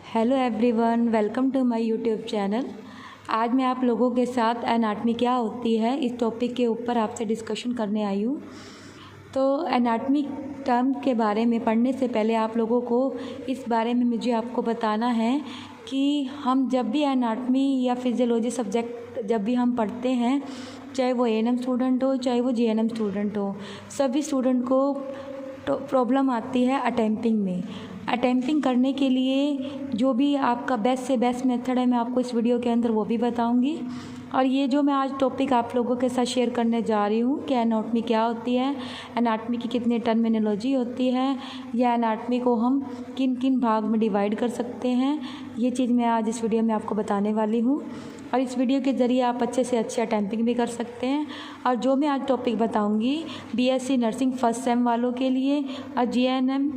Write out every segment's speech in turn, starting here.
Hello everyone, welcome to my YouTube channel. आज मैं आप लोगों के साथ एनाटमी क्या होती है इस टॉपिक के ऊपर आपसे डिस्कशन करने आई हूँ। तो एनाटमी टर्म के बारे में पढ़ने से पहले आप लोगों को इस बारे में मुझे आपको बताना है कि हम जब भी एनाटमी या फिजियोलॉजी सब्जेक्ट जब भी हम पढ़ते हैं, चाहे वो एएनएम स्टूडेंट हो चाहे वो जीएनएम स्टूडेंट हो, सभी स्टूडेंट को प्रॉब्लम आती है अटेम्प्टिंग में। अटेम्प्टिंग करने के लिए जो भी आपका बेस्ट से बेस्ट मेथड है मैं आपको इस वीडियो के अंदर वो भी बताऊंगी। और ये जो मैं आज टॉपिक आप लोगों के साथ शेयर करने जा रही हूँ कि एनाटमी क्या होती है, एनाटमी की कितनी टर्मिनोलॉजी होती है, या एनाटमी को हम किन किन भाग में डिवाइड कर सकते हैं, ये चीज़ मैं आज इस वीडियो में आपको बताने वाली हूँ। और इस वीडियो के ज़रिए आप अच्छे से अच्छे अटेम्प्टिंग भी कर सकते हैं। और जो मैं आज टॉपिक बताऊँगी बीएससी नर्सिंग फर्स्ट सेम वालों के लिए और जीएनएम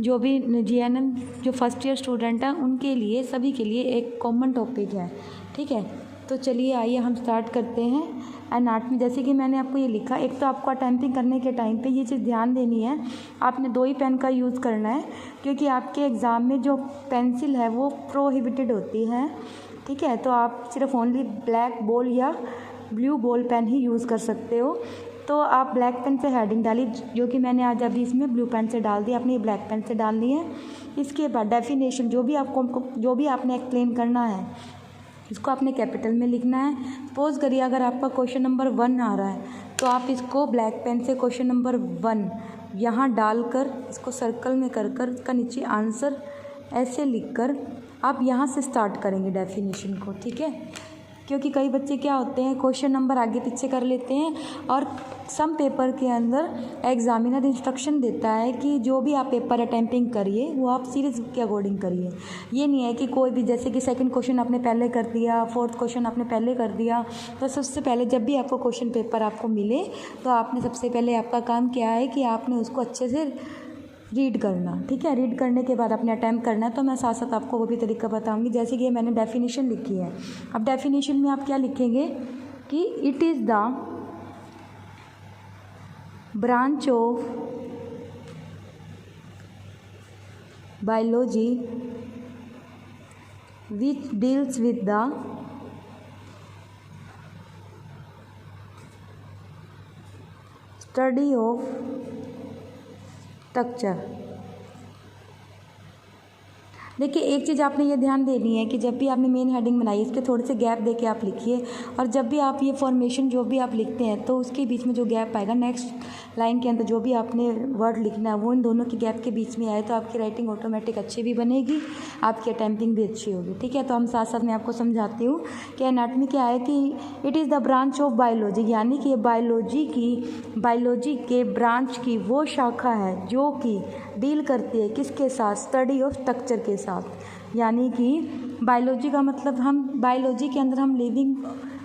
जो फर्स्ट ईयर स्टूडेंट हैं उनके लिए, सभी के लिए एक कॉमन टॉपिक है। ठीक है, तो चलिए आइए हम स्टार्ट करते हैं। एनाटमी जैसे कि मैंने आपको ये लिखा, एक तो आपको अटेम्प्टिंग करने के टाइम पे ये चीज़ ध्यान देनी है, आपने 2 ही पेन का यूज़ करना है, क्योंकि आपके एग्ज़ाम में जो पेंसिल है वो प्रोहिबिटेड होती है। ठीक है, तो आप सिर्फ ओनली ब्लैक बॉल या ब्लू बॉल पेन ही यूज़ कर सकते हो। तो आप ब्लैक पेन से हेडिंग डाली, जो कि मैंने आज अभी इसमें ब्लू पेन से डाल दी, आपने ये ब्लैक पेन से डालनी है। इसके बाद डेफिनेशन जो भी आपने एक्सप्लेन करना है इसको आपने कैपिटल में लिखना है। सपोज करिए अगर आपका क्वेश्चन नंबर 1 आ रहा है तो आप इसको ब्लैक पेन से क्वेश्चन नंबर 1 यहाँ डालकर इसको सर्कल में कर इसका नीचे आंसर ऐसे लिखकर आप यहाँ से स्टार्ट करेंगे डेफिनेशन को। ठीक है, क्योंकि कई बच्चे क्या होते हैं क्वेश्चन नंबर आगे पीछे कर लेते हैं, और सम पेपर के अंदर एग्जामिनर इंस्ट्रक्शन देता है कि जो भी आप पेपर अटेम्प्टिंग करिए वो आप सीरीज़ के अकॉर्डिंग करिए। ये नहीं है कि कोई भी, जैसे कि सेकंड क्वेश्चन आपने पहले कर दिया, फोर्थ क्वेश्चन आपने पहले कर दिया। तो सबसे पहले जब भी आपको क्वेश्चन पेपर आपको मिले तो आपने सबसे पहले आपका काम क्या है कि आपने उसको अच्छे से रीड करना। ठीक है, रीड करने के बाद आपने अटैम्प्ट करना है। तो मैं साथ साथ आपको वो भी तरीका बताऊंगी। जैसे कि मैंने डेफिनेशन लिखी है, अब डेफिनेशन में आप क्या लिखेंगे कि it is the branch of biology which deals with the study of structure. देखिए, एक चीज़ आपने ये ध्यान देनी है कि जब भी आपने मेन हेडिंग बनाई इसके थोड़े से गैप देके आप लिखिए, और जब भी आप ये फॉर्मेशन जो भी आप लिखते हैं तो उसके बीच में जो गैप आएगा नेक्स्ट लाइन के अंदर जो भी आपने वर्ड लिखना है वो इन दोनों के गैप के बीच में आए तो आपकी राइटिंग ऑटोमेटिक अच्छी भी बनेगी, आपकी अटेम्प्टिंग भी अच्छी होगी। ठीक है, तो हम साथ साथ मैं आपको समझाती हूँ कि एनाटमी क्या है कि it is the branch of biology, यानी कि बायोलॉजी के ब्रांच की वो शाखा है जो कि डील करती है किसके साथ, स्टडी ऑफ स्ट्रक्चर के साथ। यानी कि बायोलॉजी का मतलब, हम बायोलॉजी के अंदर हम लिविंग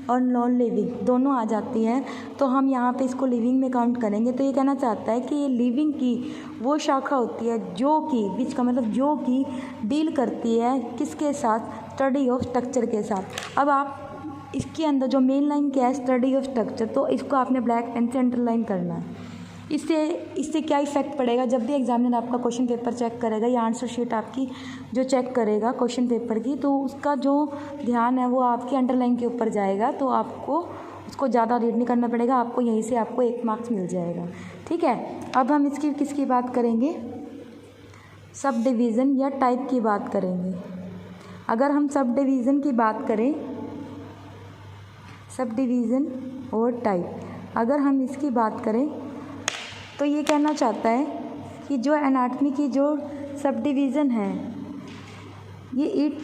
और नॉन लिविंग दोनों आ जाती हैं, तो हम यहाँ पे इसको लिविंग में काउंट करेंगे। तो ये कहना चाहता है कि ये लिविंग की वो शाखा होती है जो कि विच का मतलब जो कि डील करती है किसके साथ, स्टडी ऑफ स्ट्रक्चर के साथ। अब आप इसके अंदर जो मेन लाइन क्या है, स्टडी ऑफ स्ट्रक्चर, तो इसको आपने ब्लैक पेन से अंडरलाइन करना है। इससे क्या इफेक्ट पड़ेगा, जब भी एग्जामिनर आपका क्वेश्चन पेपर चेक करेगा या आंसर शीट आपकी जो चेक करेगा क्वेश्चन पेपर की, तो उसका जो ध्यान है वो आपकी अंडरलाइन के ऊपर जाएगा, तो आपको उसको ज़्यादा रीड नहीं करना पड़ेगा, आपको यहीं से आपको 1 मार्क्स मिल जाएगा। ठीक है, अब हम इसकी किसकी बात करेंगे, सब डिवीज़न या टाइप की बात करेंगे। अगर हम सब डिवीज़न की बात करें, सब डिवीज़न और टाइप, अगर हम इसकी बात करें तो ये कहना चाहता है कि जो एनाटमी की जो सब डिवीज़न है ये इट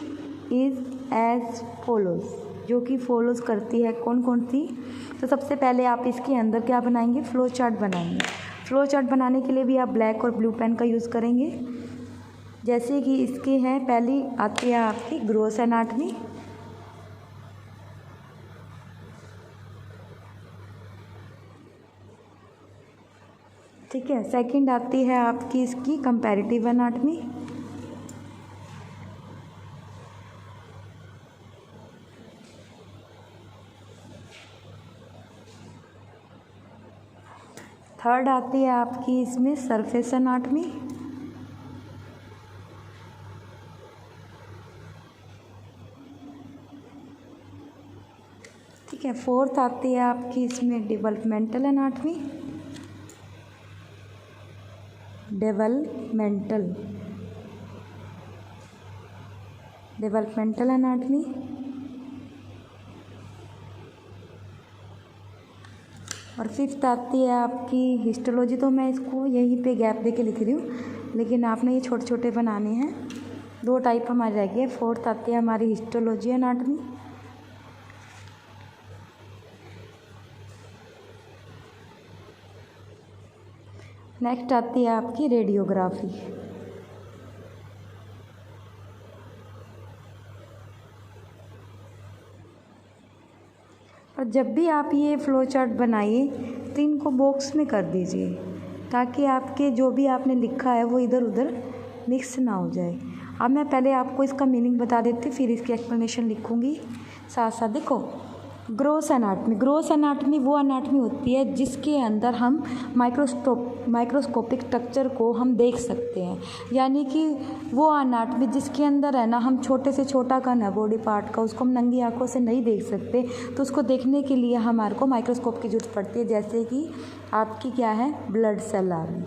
इज़ एज फॉलोज़, जो कि फॉलोज़ करती है। कौन कौन सी, तो सबसे पहले आप इसके अंदर क्या बनाएंगे, फ्लो चार्ट बनाएंगे। फ्लो चार्ट बनाने के लिए भी आप ब्लैक और ब्लू पेन का यूज़ करेंगे। जैसे कि इसके हैं, पहली आती है आपकी ग्रोस एनाटमी, ठीक है। सेकंड आती है आपकी इसकी कंपैरेटिव एनाटमी, थर्ड आती है आपकी इसमें सरफेस एनाटमी, ठीक है। फोर्थ आती है आपकी इसमें डेवलपमेंटल एनाटमी। Developmental anatomy. और फिफ्थ आती है आपकी हिस्टोलॉजी। तो मैं इसको यहीं पे गैप दे के लिख रही हूँ, लेकिन आपने ये छोटे छोटे बनाने हैं। 2 टाइप हमारी रह गई है। फोर्थ आती है हमारी हिस्टोलॉजी एनाटमी। नेक्स्ट आती है आपकी रेडियोग्राफी। और जब भी आप ये फ्लो चार्ट बनाइए तो इनको बॉक्स में कर दीजिए, ताकि आपके जो भी आपने लिखा है वो इधर उधर मिक्स ना हो जाए। अब मैं पहले आपको इसका मीनिंग बता देती, फिर इसकी एक्सप्लेनेशन लिखूँगी साथ साथ। देखो, ग्रोस एनाटमी वो एनाटमी होती है जिसके अंदर हम माइक्रोस्कोपिक स्ट्रक्चर को हम देख सकते हैं। यानी कि वो एनाटमी जिसके अंदर है ना, हम छोटे से छोटा कण है बॉडी पार्ट का, उसको हम नंगी आंखों से नहीं देख सकते, तो उसको देखने के लिए हमारे को माइक्रोस्कोप की जरूरत पड़ती है। जैसे कि आपकी क्या है, ब्लड सेल आ गई।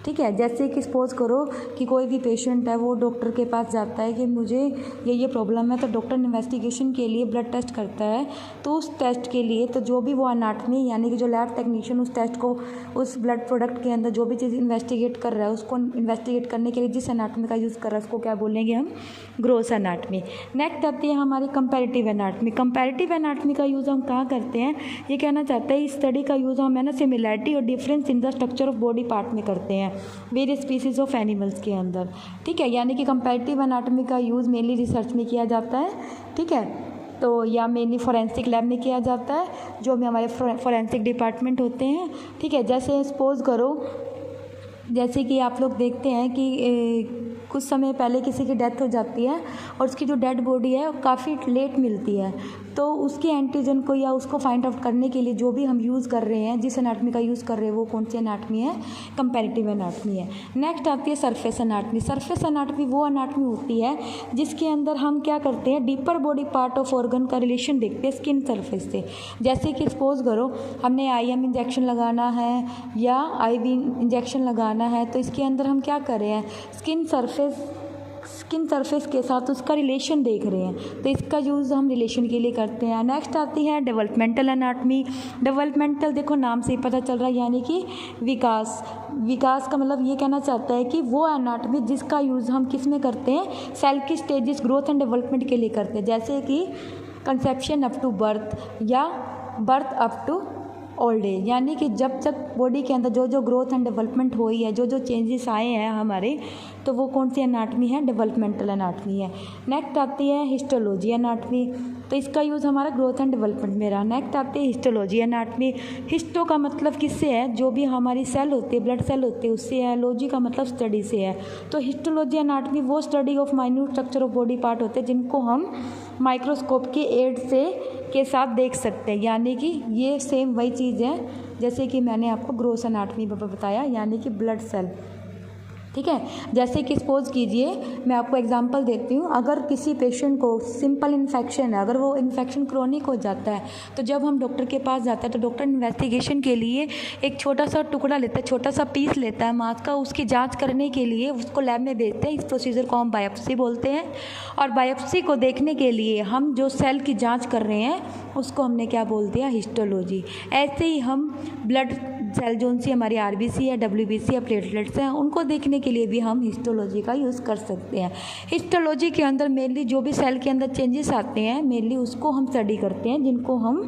ठीक है। जैसे कि सपोज करो कि कोई भी पेशेंट है, वो डॉक्टर के पास जाता है कि मुझे ये प्रॉब्लम है, तो डॉक्टर इन्वेस्टिगेशन के लिए ब्लड टेस्ट करता है। तो उस टेस्ट के लिए तो जो भी वो एनाटमी यानी कि जो लैब टेक्नीशियन उस टेस्ट को, उस ब्लड प्रोडक्ट के अंदर जो भी चीज़ इन्वेस्टिगेट कर रहा है, उसको इन्वेस्टिगेट करने के लिए जिस एनाटमी का यूज़ कर रहा है उसको क्या बोलेंगे हम, ग्रोस एनाटमी। नेक्स्ट आती है हमारी कंपैरेटिव एनाटमी। कंपैरेटिव एनाटमी का यूज़ हम कहाँ करते हैं, ये कहना चाहते हैं इस स्टडी का यूज़ हम है ना सिमिलैरिटी और difference in the structure of body part में करते हैं वेरियस स्पीसीज ऑफ एनिमल्स के अंदर। ठीक है। यानी कि कंपैरेटिव एनाटमी का यूज़ मेनली रिसर्च में किया जाता है। ठीक है। तो या मेनली फॉरेंसिक लैब में किया जाता है, जो भी हमारे फॉरेंसिक डिपार्टमेंट होते हैं। ठीक है। जैसे सपोज करो, जैसे कि आप लोग देखते हैं कि कुछ समय पहले किसी की डेथ हो जाती है और उसकी जो डेड बॉडी है काफ़ी लेट मिलती है, तो उसके एंटीजन को या उसको फाइंड आउट करने के लिए जो भी हम यूज़ कर रहे हैं, जिस एनाटमी का यूज़ कर रहे हैं, वो कौन सी एनाटमी है, कंपैरेटिव एनाटमी है। नेक्स्ट आती है सरफेस एनाटमी। सरफेस एनाटमी वो एनाटमी होती है जिसके अंदर हम क्या करते हैं, deeper body part of organ का रिलेशन देखते हैं स्किन सरफेस से। जैसे कि सपोज करो हमने IM इंजेक्शन लगाना है या IV इंजेक्शन लगाना है, तो इसके अंदर हम क्या कर रहे हैं, स्किन सरफेस के साथ उसका रिलेशन देख रहे हैं, तो इसका यूज़ हम रिलेशन के लिए करते हैं। नेक्स्ट आती है डेवलपमेंटल एनाटमी। डेवलपमेंटल देखो नाम से ही पता चल रहा है, यानी कि विकास का मतलब ये कहना चाहता है कि वो एनाटमी जिसका यूज़ हम किस में करते हैं, सेल की स्टेजेस ग्रोथ एंड डेवलपमेंट के लिए करते हैं। जैसे कि कंसेप्शन अप टू बर्थ या birth up to old age, यानी कि जब तक बॉडी के अंदर जो जो ग्रोथ एंड डेवलपमेंट हुई है, जो जो चेंजेस आए हैं हमारे, तो वो कौन सी एनाटमी है, डेवलपमेंटल एनाटमी है। नेक्स्ट आती है हिस्टोलॉजी एनाटमी। तो इसका यूज़ हमारा ग्रोथ एंड डेवलपमेंट में रहा। नेक्स्ट आती है हिस्टोलॉजी एनाटमी। हिस्टो का मतलब किससे है, जो भी हमारी सेल होती है, ब्लड सेल होती है, उससे है। लॉजी का मतलब स्टडी से है। तो हिस्टोलॉजी एनाटमी वो study of minute structure of body part होते हैं जिनको हम माइक्रोस्कोप की एड से के साथ देख सकते हैं। यानी कि ये सेम वही चीज़ है जैसे कि मैंने आपको ग्रोस एनाटमी बताया, यानी कि ब्लड सेल। ठीक है। जैसे कि सपोज कीजिए, मैं आपको एग्जांपल देती हूँ, अगर किसी पेशेंट को सिंपल इन्फेक्शन है, अगर वो इन्फेक्शन क्रोनिक हो जाता है, तो जब हम डॉक्टर के पास जाते हैं तो डॉक्टर इन्वेस्टिगेशन के लिए एक छोटा सा टुकड़ा लेता है, छोटा सा पीस लेता है मांस का, उसकी जांच करने के लिए उसको लैब में भेजते हैं। इस प्रोसीजर को हम बायोप्सी बोलते हैं। और बायोप्सी को देखने के लिए हम जो सेल की जाँच कर रहे हैं उसको हमने क्या बोल दिया, हिस्टोलॉजी। ऐसे ही हम ब्लड सेल जो सी हमारी RBC या WBC या प्लेटलेट्स हैं, उनको देखने के लिए भी हम हिस्टोलॉजी का यूज़ कर सकते हैं। हिस्टोलॉजी के अंदर मेनली जो भी सेल के अंदर चेंजेस आते हैं, मेनली उसको हम स्टडी करते हैं, जिनको हम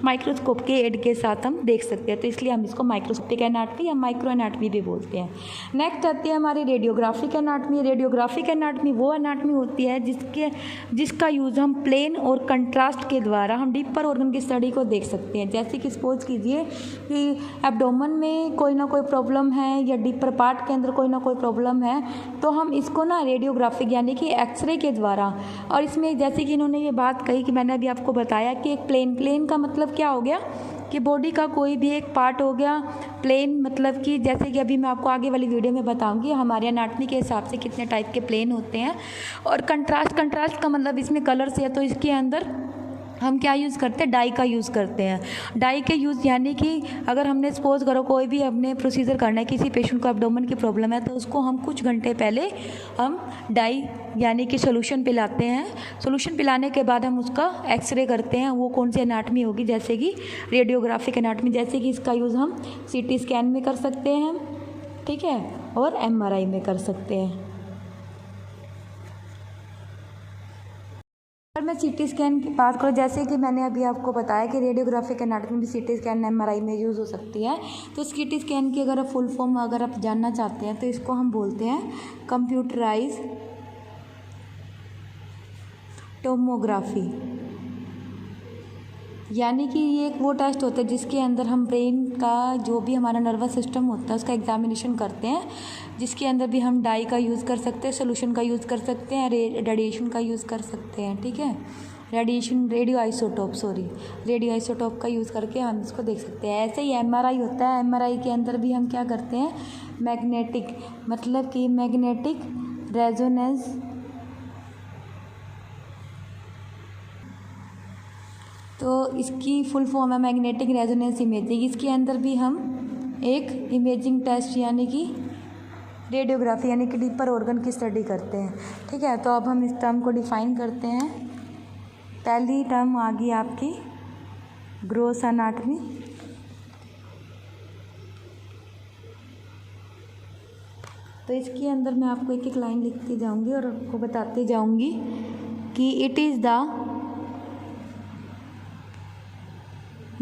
माइक्रोस्कोप के एड के साथ हम देख सकते हैं। तो इसलिए हम इसको माइक्रोस्कोपिक एनाटमी या माइक्रो एनाटमी भी बोलते हैं। नेक्स्ट आती है हमारी रेडियोग्राफिक एनाटमी। रेडियोग्राफिक एनाटमी वो एनाटमी होती है जिसका यूज़ हम प्लेन और कंट्रास्ट के द्वारा हम डीपर ऑर्गन की स्टडी को देख सकते हैं। जैसे कि सपोज कीजिए कि एब्डोमेन में कोई ना कोई प्रॉब्लम है या डीपर पार्ट के अंदर कोई ना कोई प्रॉब्लम है, तो हम इसको ना रेडियोग्राफिक यानी कि एक्सरे के द्वारा, और इसमें जैसे कि इन्होंने ये बात कही कि मैंने अभी आपको बताया कि एक प्लेन का मतलब क्या हो गया कि बॉडी का कोई भी एक पार्ट हो गया प्लेन, मतलब कि जैसे कि अभी मैं आपको आगे वाली वीडियो में बताऊंगी हमारे एनाटमी के हिसाब से कितने टाइप के प्लेन होते हैं। और कंट्रास्ट का मतलब इसमें कलर से है, तो इसके अंदर हम क्या यूज़ करते हैं, डाई का यूज़ करते हैं। डाई के यूज़ यानी कि अगर हमने सपोज़ करो कोई भी अपने प्रोसीजर करना है, किसी पेशेंट को एब्डोमेन की प्रॉब्लम है, तो उसको हम कुछ घंटे पहले हम डाई यानी कि सोल्यूशन पिलाते हैं। सोल्यूशन पिलाने के बाद हम उसका एक्सरे करते हैं, वो कौन सी एनाटमी होगी, जैसे कि रेडियोग्राफिक एनाटमी, जैसे कि इसका यूज़ हम CT स्कैन में कर सकते हैं, ठीक है, और MRI में कर सकते हैं। अगर मैं CT स्कैन की बात करूँ, जैसे कि मैंने अभी आपको बताया कि रेडियोग्राफिक एनाटमी भी CT स्कैन MRI में यूज़ हो सकती है। तो CT स्कैन की अगर फुल फॉर्म अगर आप जानना चाहते हैं तो इसको हम बोलते हैं कंप्यूटराइज टोमोग्राफी। यानी कि ये एक वो टेस्ट होता है जिसके अंदर हम ब्रेन का जो भी हमारा नर्वस सिस्टम होता है उसका एग्जामिनेशन करते हैं, जिसके अंदर भी हम डाई का यूज़ कर सकते हैं, सोल्यूशन का यूज़ कर सकते हैं, रेडिएशन का यूज़ कर सकते हैं, ठीक है, रेडियो आइसोटोप का यूज़ करके हम इसको देख सकते हैं। ऐसे ही MRI होता है। MRI के अंदर भी हम क्या करते हैं, मैग्नेटिक रेजोनेंस तो इसकी फुल फॉर्म है मैग्नेटिक रेजोनेंस इमेजिंग। इसके अंदर भी हम एक इमेजिंग टेस्ट यानी कि रेडियोग्राफी यानी कि डीपर ऑर्गन की स्टडी करते हैं, ठीक है। तो अब हम इस टर्म को डिफाइन करते हैं। पहली टर्म आ गई आपकी ग्रॉस एनाटमी। तो इसके अंदर मैं आपको एक एक लाइन लिखती जाऊंगी और आपको बताती जाऊंगी कि it is the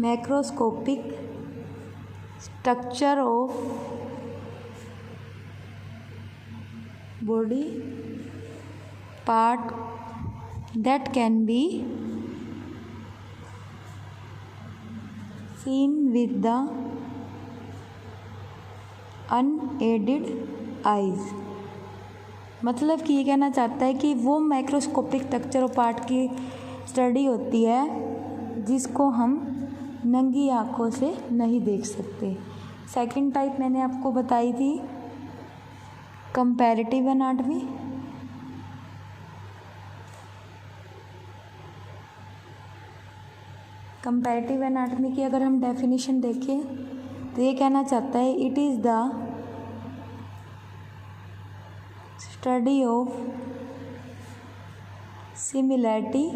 macroscopic structure of body part that can be seen with the unaided eyes। मतलब कि ये कहना चाहता है कि वो माइक्रोस्कोपिक स्ट्रक्चर और पार्ट की स्टडी होती है जिसको हम नंगी आँखों से नहीं देख सकते। सेकंड टाइप मैंने आपको बताई थी कंपैरेटिव एनाटमी। कंपैरेटिव एनाटमी की अगर हम डेफिनेशन देखें तो ये कहना चाहता है it is the study of similarity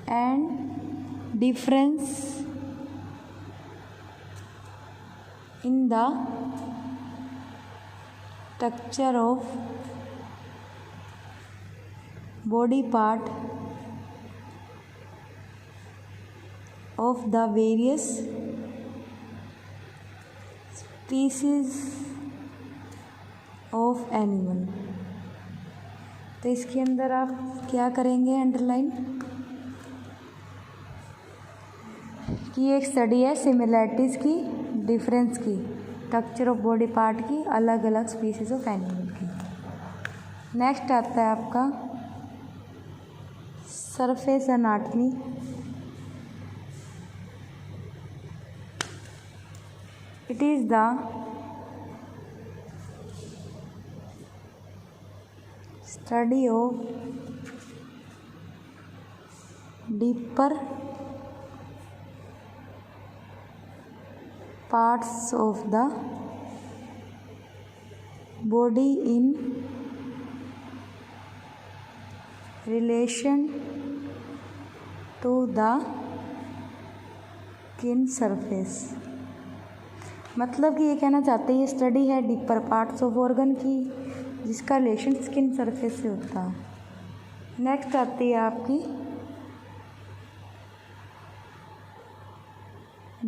and difference in the structure of body part of the various species of animal। तो इसके अंदर आप क्या करेंगे, अंडरलाइन कि एक स्टडी है सिमिलैरिटीज़ की, डिफरेंस की, स्ट्रक्चर ऑफ बॉडी पार्ट की, अलग अलग स्पीसीज ऑफ एनिमल की। नेक्स्ट आता है आपका surface anatomy. It is the study of deeper parts of the body in relation to the skin surface. मतलब कि ये कहना चाहते हैं ये स्टडी है डीपर पार्ट्स ऑफ ऑर्गन की जिसका रिलेशन स्किन सरफेस से होता है। नेक्स्ट आती है आपकी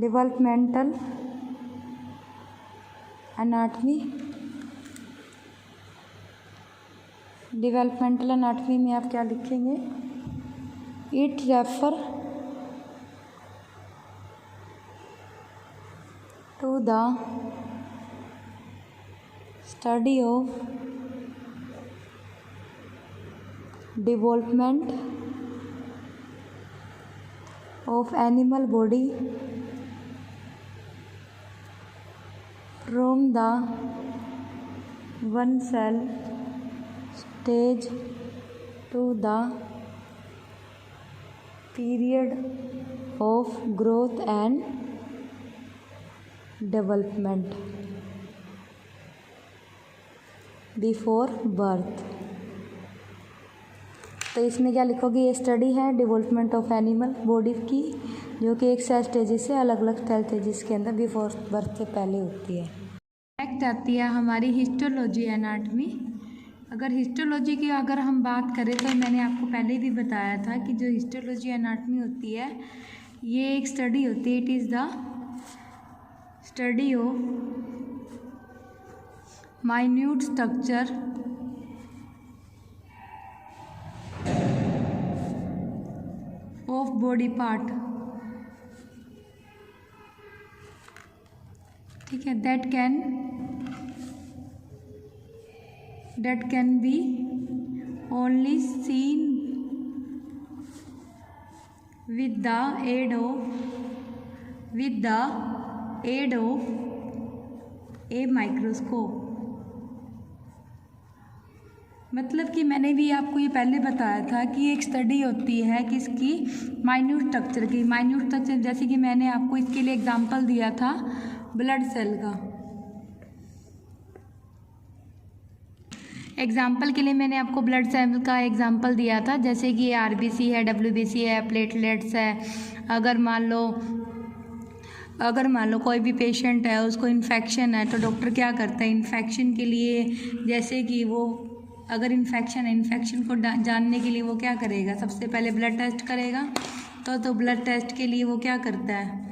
डेवलपमेंटल एनाटमी। डेवलपमेंटल एनाटमी में आप क्या लिखेंगे, it refer to the study of development of animal body from the one cell stage to the period of growth and development before birth। तो इसमें क्या लिखोगे, ये स्टडी है डेवलपमेंट ऑफ एनिमल बॉडी की, जो कि एक सेल स्टेजेस से अलग अलग सेल स्टेजेस के अंदर बिफोर बर्थ से पहले होती है। नेक्स्ट आती है हमारी हिस्टोलॉजी एनाटमी। अगर हिस्टोलॉजी की अगर हम बात करें तो मैंने आपको पहले भी बताया था कि जो हिस्टोलॉजी एनाटमी होती है ये एक स्टडी होती है। It is the study of minute structure of body part, ठीक है, that can be only seen with the aid of a microscope। मतलब कि मैंने भी आपको ये पहले बताया था कि एक स्टडी होती है किसकी, माइन्यूट स्ट्रक्चर की। माइन्यूट स्ट्रक्चर जैसे कि मैंने आपको इसके लिए एग्जांपल दिया था ब्लड सेल का। एग्जाम्पल के लिए मैंने आपको ब्लड सेल का एग्जाम्पल दिया था, जैसे कि आरबीसी है, डब्ल्यूबीसी है, प्लेटलेट्स है। अगर मान लो कोई भी पेशेंट है उसको इन्फेक्शन है तो डॉक्टर क्या करता है, इन्फेक्शन के लिए, जैसे कि वो अगर इन्फेक्शन है, इन्फेक्शन को जानने के लिए वो क्या करेगा, सबसे पहले ब्लड टेस्ट करेगा। तो ब्लड टेस्ट के लिए वो क्या करता है,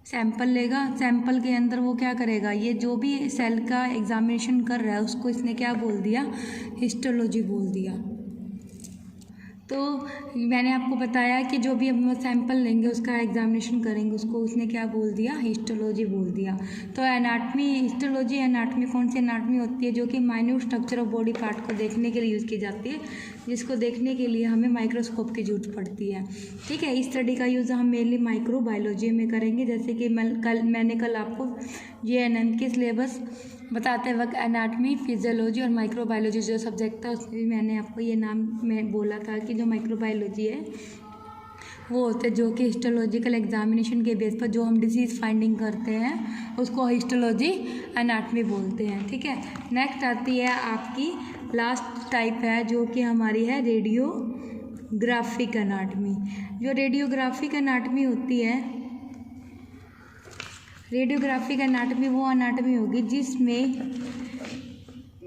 सैंपल लेगा। सैंपल के अंदर वो क्या करेगा, ये जो भी सेल का एग्जामिनेशन कर रहा है उसको इसने क्या बोल दिया, हिस्टोलॉजी बोल दिया। तो मैंने आपको बताया कि जो भी हम सैंपल लेंगे उसका एग्जामिनेशन करेंगे उसको उसने क्या बोल दिया, हिस्टोलॉजी बोल दिया। तो एनाटमी, हिस्टोलॉजी एनाटमी कौन सी एनाटमी होती है, जो कि minute structure of body part को देखने के लिए यूज़ की जाती है, जिसको देखने के लिए हमें माइक्रोस्कोप की जरूरत पड़ती है। ठीक है, इस स्टडी का यूज़ हम मेनली माइक्रोबायोलॉजी में करेंगे। जैसे कि मैंने कल आपको JNM के सिलेबस बताते वक्त एनाटमी, फिजियोलॉजी और माइक्रोबायोलॉजी जो सब्जेक्ट था उसमें मैंने आपको ये नाम में बोला था कि जो माइक्रोबायोलॉजी है वो होते जो कि हिस्टोलॉजिकल एग्जामिनेशन के बेस पर जो हम डिसीज़ फाइंडिंग करते हैं उसको हिस्टोलॉजी एनाटमी बोलते हैं। ठीक है, नेक्स्ट आती है आपकी लास्ट टाइप है जो कि हमारी है रेडियोग्राफिक एनाटमी। जो रेडियोग्राफिक एनाटमी होती है, रेडियोग्राफिक एनाटमी वो एनाटमी होगी जिसमें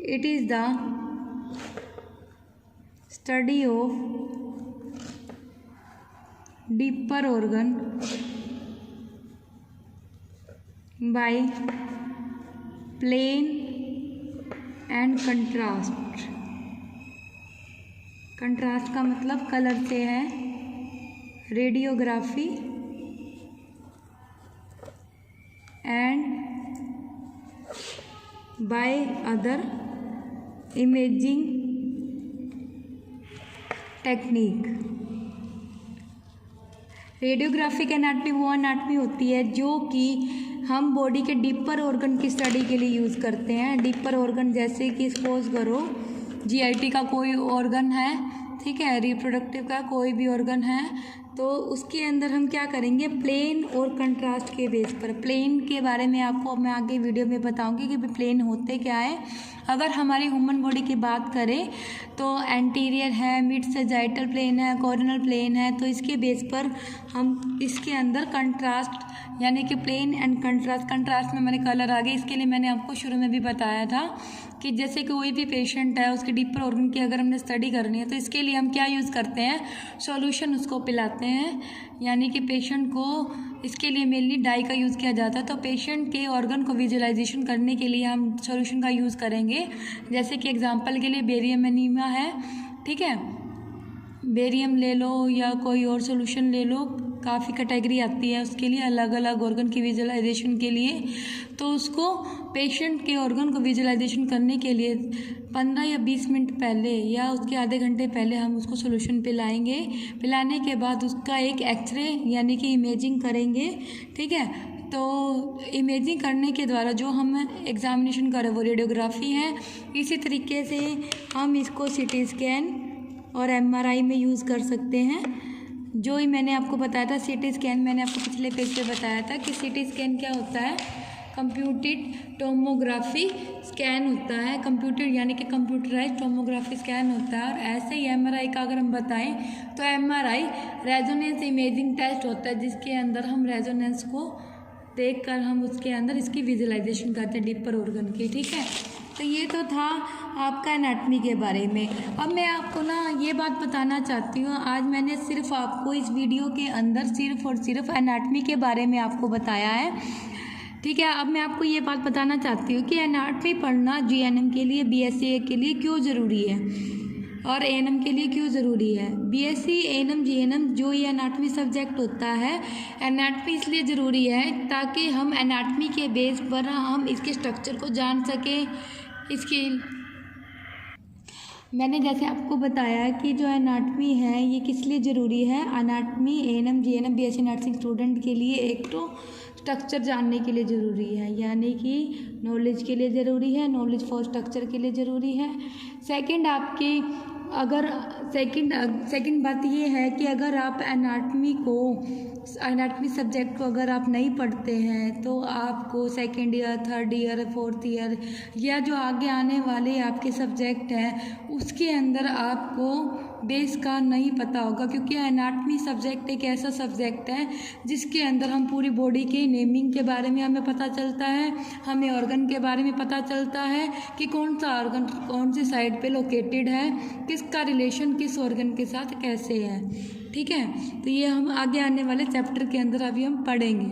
it is the study of deeper organ by plain and contrast. Contrast का मतलब कलर से है, radiography and by other imaging technique। Radiographic anatomy वो एनाटमी होती है जो कि हम बॉडी के डीपर ऑर्गन की स्टडी के लिए यूज़ करते हैं। डीपर ऑर्गन जैसे कि सपोज करो GIT का कोई ऑर्गन है, ठीक है, रिप्रोडक्टिव का कोई भी ऑर्गन है, तो उसके अंदर हम क्या करेंगे, प्लेन और कंट्रास्ट के बेस पर। प्लेन के बारे में आपको मैं आगे वीडियो में बताऊंगी कि प्लेन होते क्या है। अगर हमारी ह्यूमन बॉडी की बात करें तो एंटीरियर है, मिड सैजिटल प्लेन है, कॉर्नल प्लेन है, तो इसके बेस पर हम इसके अंदर कंट्रास्ट यानी कि प्लेन एंड कंट्रास्ट में मैंने कलर आ गए। इसके लिए मैंने आपको शुरू में भी बताया था कि जैसे कोई भी पेशेंट है उसके डीपर ऑर्गन की अगर हमने स्टडी करनी है तो इसके लिए हम क्या यूज़ करते हैं, सॉल्यूशन उसको पिलाते हैं, यानी कि पेशेंट को इसके लिए मेनली डाई का यूज़ किया जाता है। तो पेशेंट के ऑर्गन को विजुअलाइजेशन करने के लिए हम सॉल्यूशन का यूज़ करेंगे। जैसे कि एग्जांपल के लिए बेरियम एनीमिया है, ठीक है, बेरियम ले लो या कोई और सॉल्यूशन ले लो, काफ़ी कैटेगरी आती है उसके लिए अलग अलग ऑर्गन की विजुअलाइजेशन के लिए। तो उसको पेशेंट के ऑर्गन को विजुअलाइजेशन करने के लिए 15 या 20 मिनट पहले या उसके आधे घंटे पहले हम उसको सॉल्यूशन पिलाएंगे। पिलाने के बाद उसका एक एक्सरे यानी कि इमेजिंग करेंगे, ठीक है, तो इमेजिंग करने के द्वारा जो हम एग्जामिनेशन करें वो रेडियोग्राफी है। इसी तरीके से हम इसको सीटी स्कैन और एमआरआई में यूज़ कर सकते हैं। जो ही मैंने आपको बताया था सीटी स्कैन, मैंने आपको पिछले पेज पे बताया था कि सीटी स्कैन क्या होता है, कंप्यूटेड टोमोग्राफी स्कैन होता है। कंप्यूटर यानी कि कंप्यूटराइज टोमोग्राफी स्कैन होता है। और ऐसे ही एमआरआई का अगर हम बताएं तो एमआरआई रेजोनेंस इमेजिंग टेस्ट होता है, जिसके अंदर हम रेजोनेंस को देखकर हम उसके अंदर इसकी विजुअलाइजेशन करते हैं डीपर ऑर्गन की। ठीक है, तो ये तो था आपका एनाटमी के बारे में। अब मैं आपको ना ये बात बताना चाहती हूँ, आज मैंने सिर्फ आपको इस वीडियो के अंदर सिर्फ और सिर्फ एनाटमी के बारे में आपको बताया है। ठीक है, अब मैं आपको ये बात बताना चाहती हूँ कि एनाटमी पढ़ना जीएनएम के लिए, बीएससी के लिए क्यों ज़रूरी है और एएनएम के लिए क्यों ज़रूरी है। बीएससी, एएनएम, जीएनएम जो ये एनाटमी सब्जेक्ट होता है, एनाटमी इसलिए ज़रूरी है ताकि हम एनाटमी के बेस पर हम इसके स्ट्रक्चर को जान सकें। इसकी मैंने जैसे आपको बताया कि जो एनाटमी है ये किस लिए ज़रूरी है। Anatomy ANM, GNM, BSc nursing student के लिए एक तो स्ट्रक्चर जानने के लिए ज़रूरी है, यानी कि नॉलेज के लिए ज़रूरी है, नॉलेज फॉर स्ट्रक्चर के लिए ज़रूरी है। सेकंड आपकी अगर सेकंड बात ये है कि अगर आप एनाटमी सब्जेक्ट को अगर आप नहीं पढ़ते हैं तो आपको second year, third year, fourth year या जो आगे आने वाले आपके सब्जेक्ट हैं उसके अंदर आपको बेस का नहीं पता होगा, क्योंकि एनाटमी सब्जेक्ट एक ऐसा सब्जेक्ट है जिसके अंदर हम पूरी बॉडी के नेमिंग के बारे में हमें पता चलता है, हमें ऑर्गन के बारे में पता चलता है कि कौन सा ऑर्गन कौन सी साइड पे लोकेटेड है, किसका रिलेशन किस ऑर्गन के साथ कैसे है। ठीक है, तो ये हम आगे आने वाले चैप्टर के अंदर अभी हम पढ़ेंगे।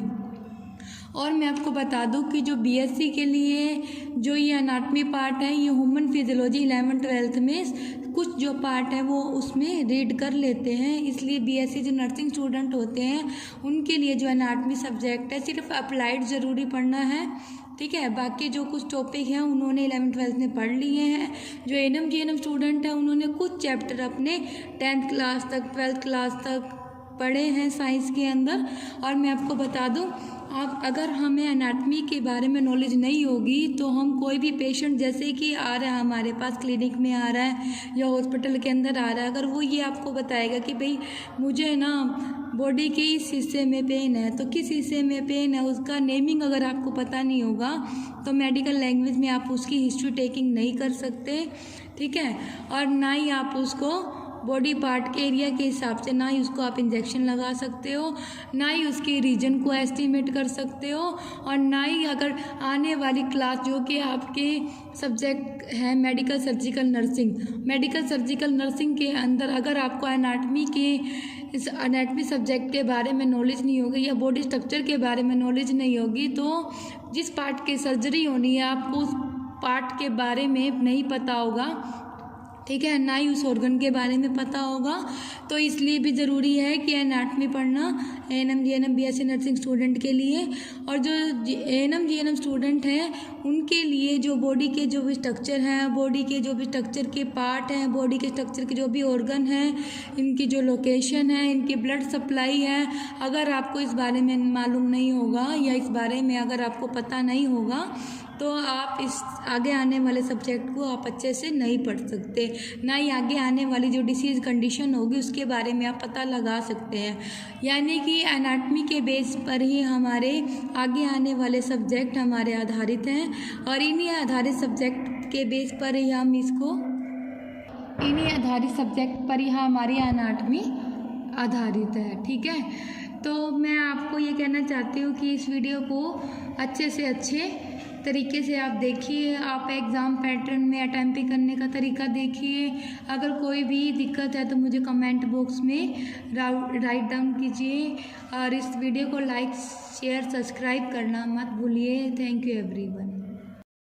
और मैं आपको बता दूं कि जो बीएससी के लिए जो ये एनाटमी पार्ट है, ये ह्यूमन फिजियोलॉजी 11th-12th में कुछ जो पार्ट है वो उसमें रीड कर लेते हैं। इसलिए बीएससी जो नर्सिंग स्टूडेंट होते हैं उनके लिए जो एनाटमी सब्जेक्ट है सिर्फ अप्लाइड ज़रूरी पढ़ना है। ठीक है, बाकी जो कुछ टॉपिक हैं उन्होंने 11th-12th में पढ़ लिए हैं। जो एएनएम जीएनएम स्टूडेंट हैं उन्होंने कुछ चैप्टर अपने 10th क्लास तक, 12th क्लास तक पढ़े हैं साइंस के अंदर। और मैं आपको बता दूं, आप अगर हमें एनाटमी के बारे में नॉलेज नहीं होगी तो हम कोई भी पेशेंट जैसे कि आ रहा है हमारे पास, क्लिनिक में आ रहा है या हॉस्पिटल के अंदर आ रहा है, अगर वो ये आपको बताएगा कि भाई मुझे ना बॉडी के इस हिस्से में पेन है, तो किस हिस्से में पेन है उसका नेमिंग अगर आपको पता नहीं होगा तो मेडिकल लैंग्वेज में आप उसकी हिस्ट्री टेकिंग नहीं कर सकते। ठीक है, और ना ही आप उसको बॉडी पार्ट के एरिया के हिसाब से ना ही उसको आप इंजेक्शन लगा सकते हो, ना ही उसके रीजन को एस्टिमेट कर सकते हो, और ना ही अगर आने वाली क्लास जो कि आपके सब्जेक्ट है मेडिकल सर्जिकल नर्सिंग के अंदर अगर आपको इस एनाटमी सब्जेक्ट के बारे में नॉलेज नहीं होगी या बॉडी स्ट्रक्चर के बारे में नॉलेज नहीं होगी तो जिस पार्ट की सर्जरी होनी है आपको उस पार्ट के बारे में नहीं पता होगा। ठीक है, ना ही उस ऑर्गन के बारे में पता होगा। तो इसलिए भी ज़रूरी है कि एनाटमी पढ़ना ANM GNM BSc nursing student के लिए। और जो एएनएम जीएनएम स्टूडेंट हैं उनके लिए जो बॉडी के जो भी स्ट्रक्चर हैं, बॉडी के जो भी स्ट्रक्चर के पार्ट हैं, बॉडी के स्ट्रक्चर के जो भी ऑर्गन हैं, इनकी जो लोकेशन है, इनकी ब्लड सप्लाई है, अगर आपको इस बारे में मालूम नहीं होगा या इस बारे में अगर आपको पता नहीं होगा तो आप इस आगे आने वाले सब्जेक्ट को आप अच्छे से नहीं पढ़ सकते, ना ही आगे आने वाली जो डिसीज़ कंडीशन होगी उसके बारे में आप पता लगा सकते हैं। यानी कि एनाटमी के बेस पर ही हमारे आगे आने वाले सब्जेक्ट हमारे आधारित हैं और इन्हीं आधारित सब्जेक्ट के बेस पर ही हमारी एनाटमी आधारित है। ठीक है, तो मैं आपको ये कहना चाहती हूँ कि इस वीडियो को अच्छे से अच्छे तरीके से आप देखिए, आप एग्ज़ाम पैटर्न में अटेम्प्ट करने का तरीका देखिए। अगर कोई भी दिक्कत है तो मुझे कमेंट बॉक्स में राइट डाउन कीजिए और इस वीडियो को लाइक शेयर सब्सक्राइब करना मत भूलिए। Thank you everyone.